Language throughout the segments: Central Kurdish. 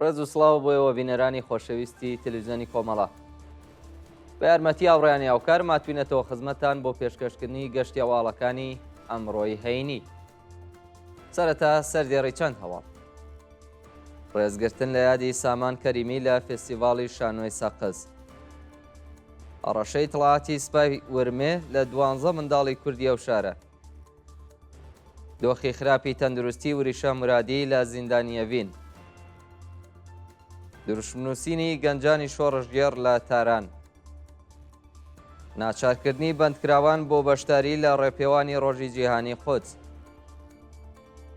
ڕێز و سڵاو بۆیەوە بینەرانی خۆشەویستی تەلەڤیزیۆنی کۆمەڵە. بە یارمەتی هاوڕێیانی هاوکار ماتوینەتەوە خزمەتان بۆ پێشکەشکردنی گەشتی هەواڵەکانی ئەمڕۆی هەینی. سەرەتا سەردێڕی چەند هەواڵ. ڕێزگرتن لە یادی سامان کەریمی لە فێستیڤاڵی شانۆی سەقز. ئەڕەشەی تڵاتی سپای ورمێ لە 12 منداڵی کوردی ئەو شارە. دۆخی خراپی تەندروستی وریشە مرادی لە زیندانیەڤین. دروشمنووسینی گەنجانی شۆڕژگێڕ لە تاران. ناچارکردنی بەندکراوان بۆ بەشداری لە ڕێپێوانی ڕۆژی جیهانی قودس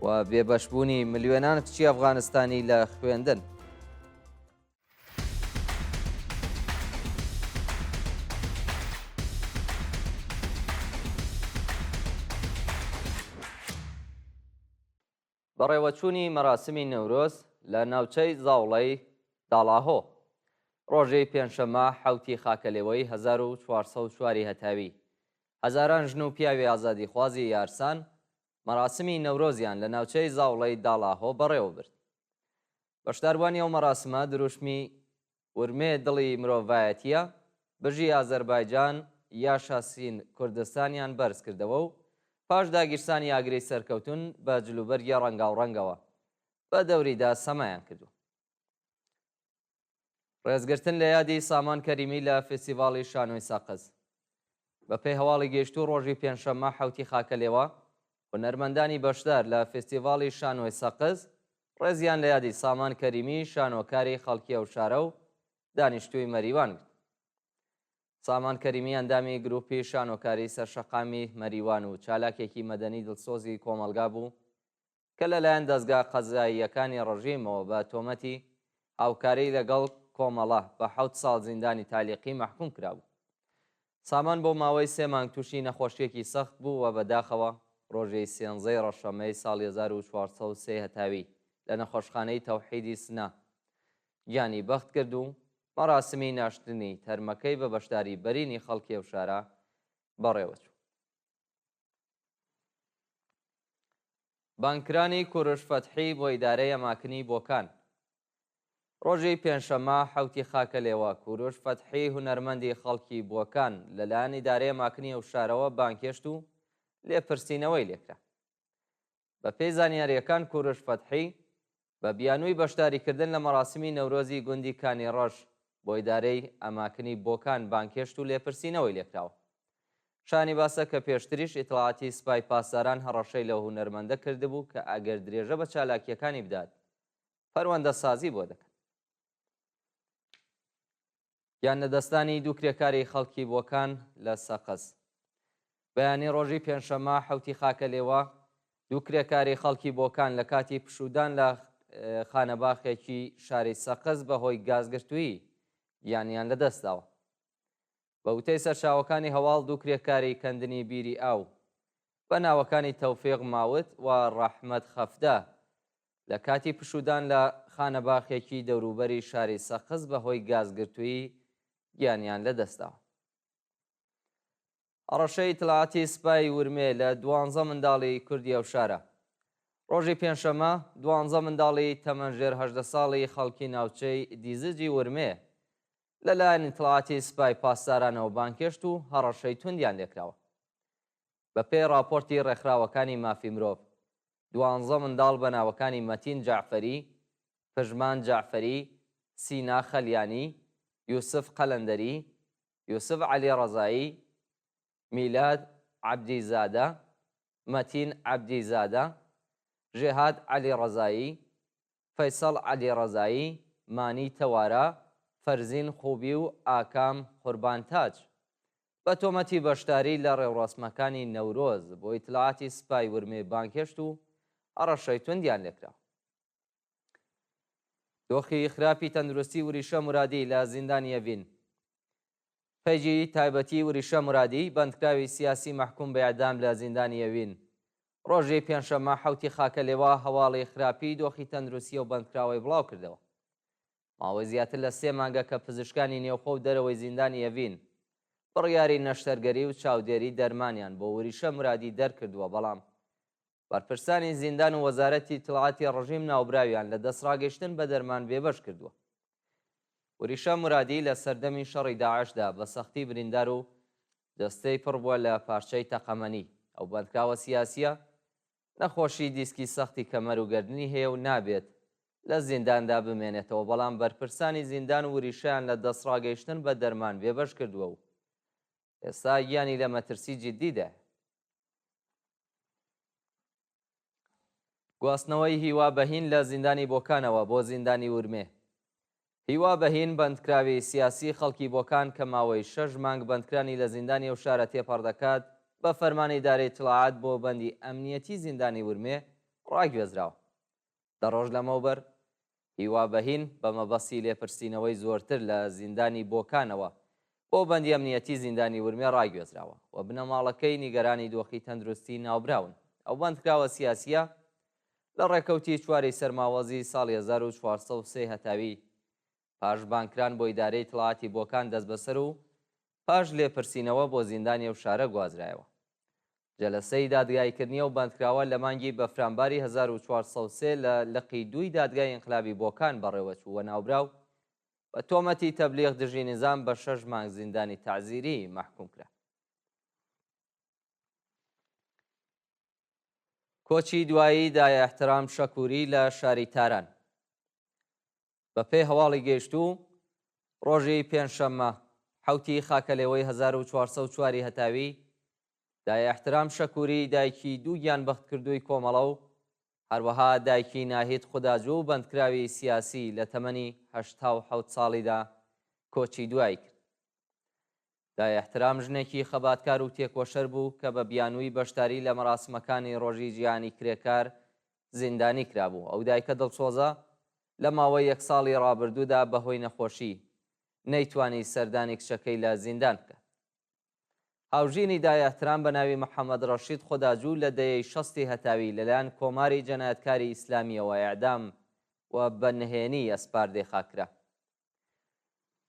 و بێبەشبوونی ملیۆنان کچی ئەفغانستانی لە خوێندن. بەڕێوەچوونی مەراسمی نەورۆز لە ناوچەی زاوڵەی داڵاهۆ ڕۆژەی پێنجشەممە حەوتی خاکەلێوەی 1404 هەتاوی هەزاران ژن و پیاوی ئازادیخوازی یارسان مەراسمی نەورۆزیان لە ناوچەی زاوڵەی داڵاهۆ بەڕێوە برد. بەشداربوانی ئەو مەراسمە دروشمی ورمێ دڵی مرۆڤایەتیە بژی ئازەربایجان یا شاسین کوردستانیان بەرز کردەوە و پاش داگیرسانی ئاگرەی سەرکەوتن بە جلوبەرگی ڕەنگاوڕەنگەوە بە دەوریدا سەمایان کردو. ڕێزگرتن لە یادی سامان کەریمی لە فێستیڤاڵی شانۆی سەقز. بە پێی هەواڵی گەیشتوو ڕۆژی پێنجشەممە حەوتی خاکەلێوە هونەرمەندانی بەشدار لە فێستیڤاڵی شانۆی سەقز ڕێزیان لە یادی سامان کەریمی شانۆکاری خەڵکی ئەو شارە و دانیشتووی مەریوان گرت. سامان کەریمی ئەندامی گروپی شانۆکاری سەرشەقامی مەریوان و چالاکێکی مەدەنی دڵسۆزی کۆمەلگا بوو کە لەلایەن دەستگا قەزاییەکانی ڕژیمەوە بە تۆمەتی هاوکاری لەگەڵ کۆمەڵە بە 7 ساڵ زیندانی تالیقی مەحکوم کرابوو. سامان بۆ ماوەی 3 مانگ تووشی نەخۆشیەکی سەخت بوو و بەداخەوە ڕۆژەی 13 ڕەشەمەی ساڵی 1403 هەتاوی لە نەخۆشخانەی تەوحیدی سنا گیانی بەخت کرد و مەراسمی ناشتنی تەرمەکەی بە بەشداری بەرینی خەڵکی ئەو شارە بەڕێوەچوو. بانکرانی کوڕش فەتحی بۆ ئیدارەی ئەماکنی بۆکان. ڕۆژی پێنجشەممە حەوتی خاکەلێوە کوڕش فەتحی هونەرمەندی خەڵکی بۆکان لەلایەن ئیدارەی ئەماکنی ئەو شارەوە بانکێشت و لێپرسینەوەی لێکرا. بە پێی زانیاریەکان کوڕش فەتحی بە بیانووی بەشداریکردن لە مەراسمی نەورۆزی گوندی کانی ڕەش بۆ ئیدارەی ئەماکنی بۆکان بانکێشت و لێپرسینەوەی لێکراوە. شانی باسە کە پێشتریش ئیتڵاعاتی سپای پاسداران هەڕەشەی لە هونەرمەندە کردبوو کە ئەگەر درێژە بە چالاکیەکانی بدات پەروەندە سازی بۆ دەکەن. یان نەدەستانی دوو کرێکاری خەڵکی بۆکان لە سەقز. بەیانی ڕۆژی پێنجشەممە حەوتی خاکەلێوە دوو کرێکاری خەڵکی بۆکان لە کاتی پشودان لە خانەباخێکی شاری سەقز بەهۆی گازگرتووی یانیان لەدەستداوە. بە وتەی سەرچاوەکانی هەواڵ دوو کرێکاری کەندنی بیری ئاو بە ناوەکانی تەوفیق ماوت و ڕەحمەت خەفدە لە کاتی پشودان لە خانەباخێکی دەوروبەری شاری سەقز بەهۆی گازگرتووی گیانیان لەدەستداوە. ئەڕەشەی ئیتڵاعاتی سپای ورمێ لە 12 منداڵی کوردی ئەو شارە. ڕۆژی پێنجشەممە 12 منداڵی تەمەنژێر 18 ساڵی خەڵکی ناوچەی دیزجی ورمێ لەلایەن ئیتڵاعاتی سپای پاسدارانەوە بانکێشت و هەڕەشەی توندیان لێکراوە. بە پێی راپۆرتی ڕێکخراوەکانی مافی مرۆڤ 12 منداڵ بە ناوەکانی مەتین جەعفەری، پژمان جەعفەری، سینا خەلیانی، یوسف قەلەندەری، یوسف عەلی ڕەزایی، میلاد عەبدیزادە، مەتین عەبدیزادە، ژێهاد عەلی ڕەزایی، فەیسەڵ عەلی ڕەزایی، مانی تەوارە، فەرزین خوبی و ئاکام قوربانتاج بە تۆمەتی بەشداری لە ڕێوڕەسمەکانی نەورۆز بۆ ئیتڵاعاتی سپای ورمێ بانکێشت و ئەڕەشەی توندیان لێکراوە. دۆخی خراپی تەندروستی وریشە مرادی لە زیندانیەڤین. پەیجی تایبەتی وریشە مرادی بەندکراوی سیاسی مەحکوم بە ئیعدام لە زیندانیەڤین ڕۆژی پێنجشەممە حەوتی خاکەلێوە هەواڵی خراپی دۆخی تەندروستی و بەندکراوەی بڵاو کردەوە. ماوەی زیاتر لە 3 مانگە کە پزیشکانی نێوخۆ و دەرەوەی زیندانیەڤین بڕیاری نەشتەرگەری و چاودێری دەرمانیان بۆ وریشە مرادی دەرکردووە، بەڵام بەرپرسانی زیندان و وەزارەتی تڵاتی ڕژیم ناوبراویان لە دەستڕاگەشتن بە دەرمان بێبەش کردووە. وریشە مرادی لە سەردەمی شەڕی داعشدا بە سەختی بریندار و دەستەی پڕ بووە لە پارچەی تەقەمەنی. ئەو بەندکراوە سیاسیە نەخۆشی دیسکی سەختی کەمەر و گەردنی هەیە و نابێت لە زینداندا بمێنێتەوە، بەڵام بەرپرسانی زیندان و وریشیان لە دەستڕاگەیشتن بە دەرمان بێبەش کردووە و ئێستا گیانی لە مەترسی جددیدا. گواستنەوەی هیوا بەهین لە زیندانی بۆکانەوە بۆ زیندانی ورمێ. هیوا بەهین بەندکراوی سیاسی خەڵکی بۆکان کە ماوەی 6 مانگ بەندکرانی لە زیندانی ئەو شارە تێپەڕ دەکات بە فەرمانی دارەی تڵاعات بۆ بەندی ئەمنیەتی زیندانی ورمێ ڕاگوێزراوە. دە ڕۆژ لەمەوبەر هیوا بەهین بە مەبەستی لێپرسینەوەی زۆرتر لە زیندانی بۆکانەوە بۆ بەندی ئەمنیەتی زیندانی ورمێ ڕاگوێزراوە و بنەماڵەکەی نیگەرانی دۆخی تەندروستی ناوبراون. ئەو بەندکراوە سیاسیە لە ڕێکەوتی چواری سەرماوەزی ساڵی 1403 هەتاوی پاش بانکران بۆ ئیدارەی تڵاعاتی بۆکان دەست بەسەر و پاش لێپرسینەوە بۆ زیندانی ئەو شارە گوازرایەوە. جەلەسەی دادگایکردنی و بەندکراوە لە مانگی بەفرامباری 1403 لە لقی دووی دادگای ئینقلابی بۆکان بەڕێوەچووە ناوبراو بە تۆمەتی تەبلیغ دژی نظام بە 6 مانگ زیندانی تعزیری مەحکوم کرا. کۆچی دوایی دایە احترام شەکووری لە شاری تاران. بە پێی هەواڵی گەیشتوو ڕۆژی پێنجشەممە حوتی خاکەلێوەی 1404 هەتاوی دایە احترام شەکووری دایکی دوو گیانبەخت کردووی کۆمەڵە و هەروەها دایکی ناهید خوداجوو و بەندکراوی سیاسی لە تەمەنی 87 ساڵیدا کۆچی دوایی کرد. دایە احترام ژنێکی خەباتکار و تێکۆشەر بوو کە بە بیانووی بەشداری لە مەراسمەکانی ڕۆژی جیهانی کرێکار زیندانی کرابوو. ئەو دایکە دڵسۆزە لە ماوەی 1 ساڵی ڕابردوودا بەهۆی نەخۆشی نەیتوانی سەردانی کچەکەی لە زیندان بکات. هاوژینی دایە احترام بە ناوی محەممەد ڕەشید خوداجوو لە دەیەی 60 هەتاوی لەلایەن کۆماری جەنایەتکاری ئیسلامیەوە ئیعدام و بەنهێنی ئەسپاردەی خاکرا.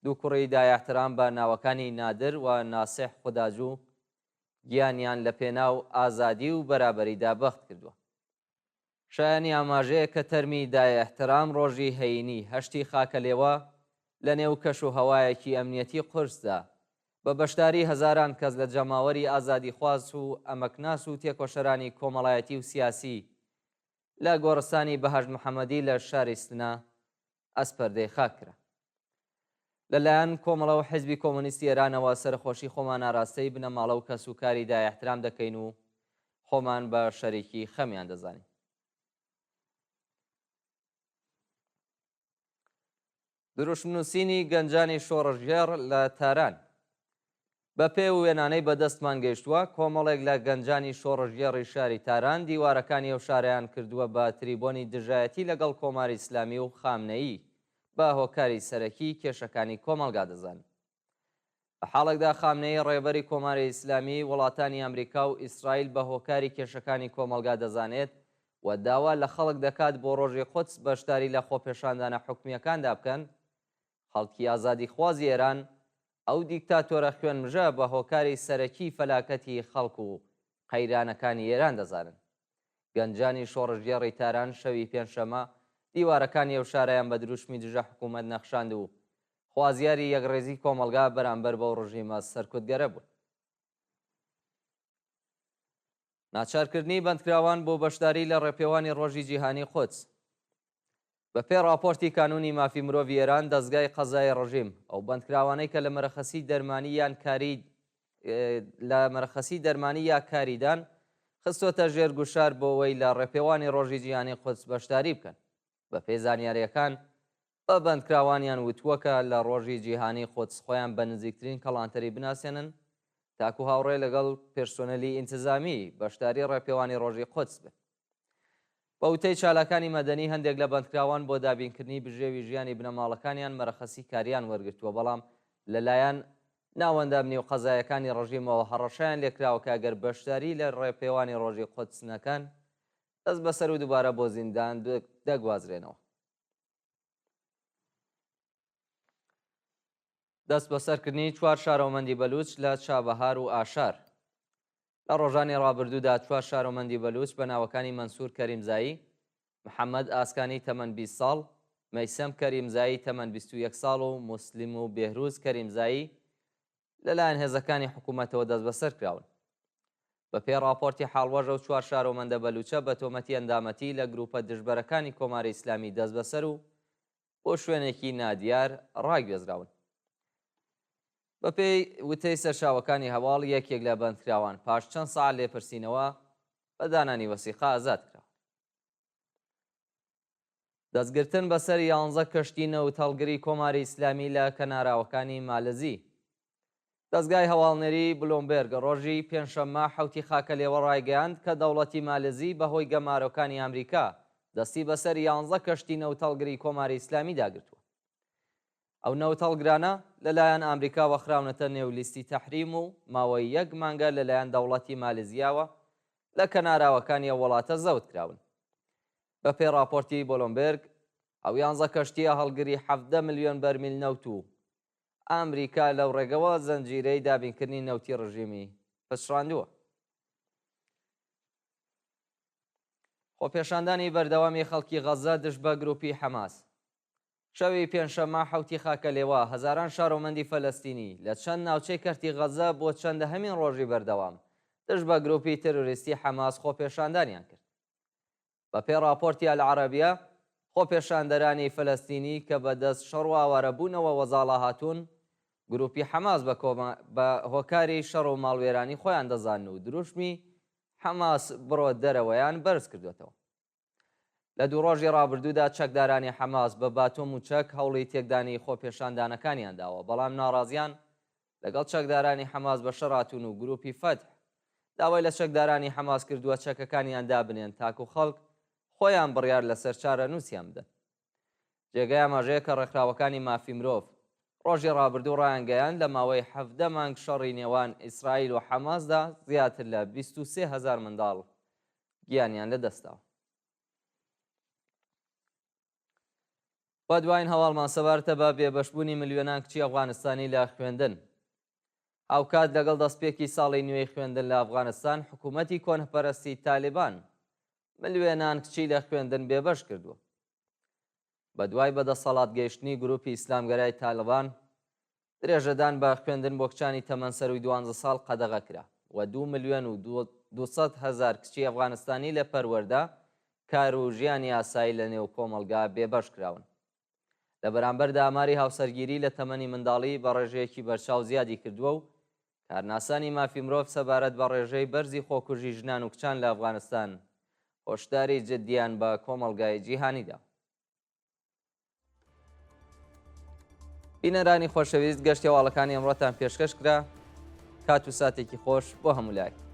دوو کوڕی دایە احترام بە ناوەکانی نادر و ناسح خوداجوو گیانیان لە پێناو ئازادی و بەرابەریدا بەخت کردووە. شایانی ئاماژەیە کە تەرمی دایە احترام ڕۆژی هەینی هەشتی خاکەلێوە لە نێو کەش و هەوایەکی ئەمنیەتی قورسدا بە بەشداری هەزاران کەس لە جەماوەری ئازادی خواست و ئەمەکناس و تێکۆشەرانی کۆمەڵایەتی و سیاسی لە گۆڕستانی بەهەشت محەممەدی لە شاری سنا ئەسپەردەی خاک کرا. لەلایەن کۆمەڵە و حیزبی کۆمۆنیستی ئێرانەوە سەرخۆشی خۆمان ئاراستەی بنەماڵە و کەسوکاری دایە احترام دەکەین و خۆمان بە شەریکی خەمیان دەزانین. دروشمنووسینی گەنجانی شۆڕژێر لە تاران. بە پێ وێنانەی بەدەستمان گەیشتووە کۆمەڵێک لە گەنجانی شۆڕژێڕی شاری تاران دیوارەکانی ئەو شارەیان کردووە بە تریبۆنی دژایەتی لەگەڵ کۆماری ئیسلامی و خامنەیی بە هۆکاری سەرەکی کێشەکانی کۆمەلگا دەزان. بە حاڵێکدا خامنەی ڕێبەری کۆماری ئیسلامی وڵاتانی ئەمریکا و ئیسرائیل بە هۆکاری کێشەکانی کۆمەلگا دەزانێت و داوا لە خەڵک دەکات بۆ ڕۆژی قودس بەشداری لە خۆپێشاندانە حکومیەکاندا بکەن. خەڵکی ئازادی خوازی ئێران ئەو دیکتاتۆرە خوێنمژە بە هۆکاری سەرەکی فەلاکەتی خەڵک و قەیرانەکانی ئێران دەزانن. گەنجانی شۆڕژێڕی تاران شەوی پێنجشەمە دیوارەکانی ئەو شارەیان بە دروشمی دژە حکوومەت نەخشاند و خوازیاری یەکڕێزی کۆمەلگا بەرامبەر بەو ڕژیمە سەرکوتگەرە بوون. ناچارکردنی بەندکراوان بۆ بەشداری لە ڕێپێوانی ڕۆژی جیهانی قودس. بە پێ راپۆرتی کانونی مافی مرۆڤی ئێران دەستگای قەزای ڕژیم ئەو بەندکراوانەی کە لە مەرەخەسی دەرمانی یان کاری لە مەرەخەسی دەرمانی یا کاریدان خستۆتە ژێر گوشار بۆەوەی لە ڕێپێوانی ڕۆژی جیهانی قودس بەشداری بکەن. بە پێی زانیاریەکان بە بەندکراوانیان وتووەکە لە ڕۆژی جیهانی قودس خۆیان بە نزیکترین کەڵانتەری بناسێنن تاکو هاوڕێ لەگەڵ پێرسۆنەلی ئینتزامی بەشداری ڕێپێوانی ڕۆژی قودس بن. بە وتەی چالاکانی مەدەنی هەندێک لە بەندکراوان بۆ دابینکردنی بژێوی ژیانی بنەماڵەکانیان مەرەخەسی کاریان وەرگرتووە، بەڵام لەلایەن ناوەندامنی و قەزایەکانی ڕژیمەوە هەڕەشیان لێکراوە کە ئەگەر بەشداری لە ڕێپێوانی ڕۆژی قودس نەکەن دەست بەسەر و دووبارە بۆ زیندان دەگوازرێنەوە. دەست بەسەرکردنی 4 شارەومەندی بەلوچ لە چابەهار و ئاشار. لە ڕۆژانی ڕابردوودا چوار شارۆمەندی بەلوچ بە ناوەکانی مەنسوور کەریمزایی، محەممەد ئاسکانی تەمەەن 20 ساڵ، مەیسەم کەریمزایی تەمەەن 21 ساڵ و مسلیم و بێهروز کەریمزایی لەلایەن هێزەکانی حکوومەتەوە دەست بەسەر کراون. بە پێی راپۆرتی حاڵوەژە و چوار شارۆمەندە بەلوچە بە تۆمەتی ئەندامەتی لە گروپە دژبەرەکانی کۆماری ئیسلامی دەست بەسەر و بۆ شوێنێکی نادیار ڕاگوێزراون. بە پێی وتەی سەرچاوەکانی هەواڵ یەکێک لە بەندکراوان پاش چەند ساعت لێپرسینەوە بە دانانی وەسیقا ئازاد کرا. دەستگرتن بەسەر 11 کەشتی نەوت هەڵگری کۆماری ئیسلامی لە کەناراوەکانی مالەزی. دەستگای هەواڵنەری بلۆمبێرگ ڕۆژی پێنجشەممە حوتی خاکە لێوە ڕایگەیاند کە دەوڵەتی مالەزی بەهۆی گەمارۆکانی ئەمریکا دەستی بەسەر 11 کەشتی نەوت هەڵگری کۆماری ئیسلامی داگرتووە. ئەو نەوت هەڵگرانە لەلایەن ئەمریکا وەخراونەتە نێولیستی تەحریم و ماوەی 1 مانگە لەلایەن دەوڵەتی مالێزیاوە لە کەناراوەکانی ئەو وڵاتە زەوت کراون. بە پێی راپۆرتی بۆلۆمبێرگ ئەو 11 کەشتیە هەڵگری 17 ملیۆن بەرمیل نەوت و ئەمریکا لەو ڕێگەوە زەنجیرەی دابینکردنی نەوتی ڕژیمی پشڕاندووە. خۆپێشاندانی بەردەوامی خەڵکی غەزە دژ بە گروپی حەماس. شەوی پێنجشەممە حوتی خاکە لێوە هەزاران شارۆمەندی فەلەستینی لە چەند ناوچەی کەرتی غەزە بۆ چەندەهەمین ڕۆژی بەردەوام دژ بە گروپی تەرۆریستی حەماس خۆپێشاندانیان کرد. بە پێی راپۆرتی ئەلعەرەبیە خۆپێشاندەرانی فەلەستینی کە بەدەست شەڕ و ئاوارەبوونەوە وەزاڵا هاتوون گروپی حەماس بە هۆکاری شەڕ و ماڵوێرانی خۆیان دەزان و دروشمی حەماس بڕۆ دەرەوەیان بەرز کردوێتەوە. لە دوو ڕۆژی ڕابردوودا چەکدارانی حەماس بە باتۆم و چەک هەوڵی تێکدانی خۆپێشاندانەکانیان داوە، بەڵام ناڕازیان لەگەڵ چەکدارانی حەماس بە شەڕاتون و گروپی فەتح داوای لە چەکدارانی حەماس کردووە چەکەکانیان دابنێن تاکو خەڵک خۆیان بڕیار لەسەر چارە نووسیان بدەن. جێگای ئاماژەیە کە ڕێکخراوەکانی مافی مرۆڤ ڕۆژی ڕابردوو ڕایانگەیان لە ماوەی 17 مانگ شەڕی نێوان ئیسرائیل و حەماسدا زیاتر لە 23,000 منداڵ گیانیان لەدەستاوە. بە دوایین هەواڵمان سەبارەتە بە بێبەشبوونی ملیۆنان کچی ئەفغانستانی لە خوێندن. ئاوکات لەگەڵ دەستپێکی ساڵی نوێی خوێندن لە ئەفغانستان حکوومەتی کۆنەپەرستی تالیبان ملیۆنان کچی لە خوێندن بێبەش کردووە. بە دوای بەدەسەڵات گەیشتنی گروپی ئیسلامگەرای تالیبان درێژەدان بە خوێندن بۆ کچانی تەمەنسەروی 12 ساڵ قەدەغە کرا و 2 ملیۆن و 200,000 کچی ئەفغانستانی لە پەروەردە کار و ژیانی ئاسایی لە نێو کۆمەلگا بێبەش کراون. لە بەرامبەردا ئاماری هاوسەرگیری لە تەمەنی منداڵی بە ڕێژەیەکی بەرچاو زیادی کردووە و کارناسانی مافی مرۆڤ سەبارەت بە ڕێژەی بەرزی خۆکوژی ژنان و کچان لە ئەفغانستان هۆشداری جددیان بە کۆمەلگای جیهانیدا. بینەرانی خۆشەویست گەشتی هەواڵەکانی ئەمڕۆتان پێشکەش کرا. کات و ساتێکی خۆش بۆ هەموو لایەک.